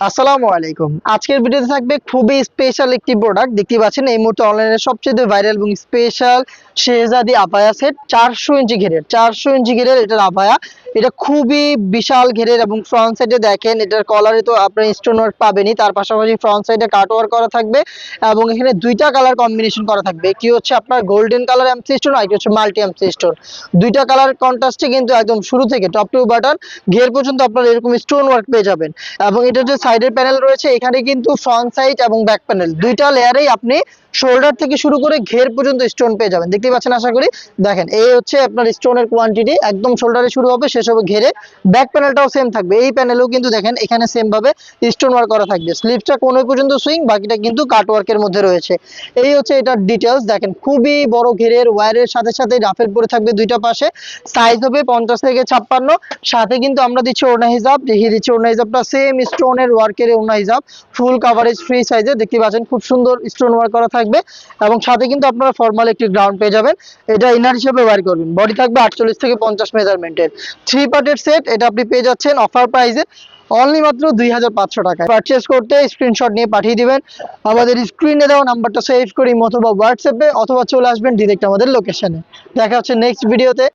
আসসালামু আলাইকুম। আজকের ভিডিওতে থাকবে খুবই স্পেশাল একটি প্রোডাক্ট। দেখতে পাচ্ছেন এই মুহূর্তে অনলাইনে সবচেয়ে ভাইরাল এবং স্পেশাল শেহজাদি আপায়া সেট 400 ইঞ্চি ঘেরের। 400 ইঞ্চি ঘেরের এটার আপায়া। এটা খুবই বিশাল ঘেরের এবং ফ্রন্ট সাইডে দেখেন এটার কলারে তো আপনার স্টোন ওয়ার্ক পাবেনই, তার পাশাপাশি ফ্রন্ট সাইডে কাট ওয়ার্ক করা থাকবে এবং এখানে দুইটা কালার কম্বিনেশন করা থাকবে। একটি হচ্ছে আপনার গোল্ডেন কালার এমসি স্টোন, আর একটি হচ্ছে মাল্টি এমসি স্টোন। দুইটা কালার কন্ট্রাস্টে কিন্তু একদম শুরু থেকে টপ টু বাটন ঘের পর্যন্ত আপনারা এরকম স্টোন ওয়ার্ক পেয়ে যাবেন। এবং এটার যে সাইডের প্যানেল রয়েছে এখানে কিন্তু ফ্রন্ট সাইড এবং ব্যাক প্যানেল দুইটা লেয়ারেই আপনি শোল্ডার থেকে শুরু করে ঘের পর্যন্ত স্টোন পেয়ে যাবেন। দেখতে পাচ্ছেন আশা করি। দেখেন এই হচ্ছে আপনার স্টোনের কোয়ান্টিটি, একদম শোল্ডারে শুরু হবে শেষ হবে ঘেরে। ব্যাক প্যানেলটাও সেম থাকবে, এই প্যানেলেও কিন্তু দেখেন এখানে সেম ভাবে স্টোন ওয়ার্ক করা থাকবে। স্লিভসটা কোন পর্যন্ত সুইং, বাকিটা কিন্তু কাট ওয়ার্কের মধ্যে রয়েছে। এই হচ্ছে এটার ডিটেলস। দেখেন খুবই বড় ঘেরের, ওয়্যারের সাথে সাথে রাফেল পরে থাকবে দুইটা পাশে। সাইজ হবে 50 থেকে 56। সাথে কিন্তু আমরা দিচ্ছি ওড়না হিজাব, দেখিয়ে দিচ্ছি ওড়না হিজাবটা সেম স্টোনের ওয়ার্কের ওড়না হিজাব, ফুল কাভারেজ ফ্রি সাইজে। দেখতে পাচ্ছেন খুব সুন্দর স্টোন ওয়ার্ক করা থাকবে এবং সাথে কিন্তু আপনারা ফর্মাল একটি গ্রাউন্ড পেয়ে যাবেন। এটা ইনার হিসেবে ওয়্যার করবেন। বডি থাকবে 48 থেকে 50 মেজারমেন্টের। 3 পার্টের সেট। এটা আপনি পেয়ে যাচ্ছেন অফার প্রাইসে অনলি মাত্র 2500 টাকায়। পারচেজ করতে স্ক্রিনশট নিয়ে পাঠিয়ে দিবেন আমাদের স্ক্রিনে দেওয়া নাম্বারটা সেভ করি অথবা হোয়াটসঅ্যাপে, অথবা চলে আসবেন ডিরেক্ট আমাদের লোকেশনে। দেখা হচ্ছে নেক্সট ভিডিওতে।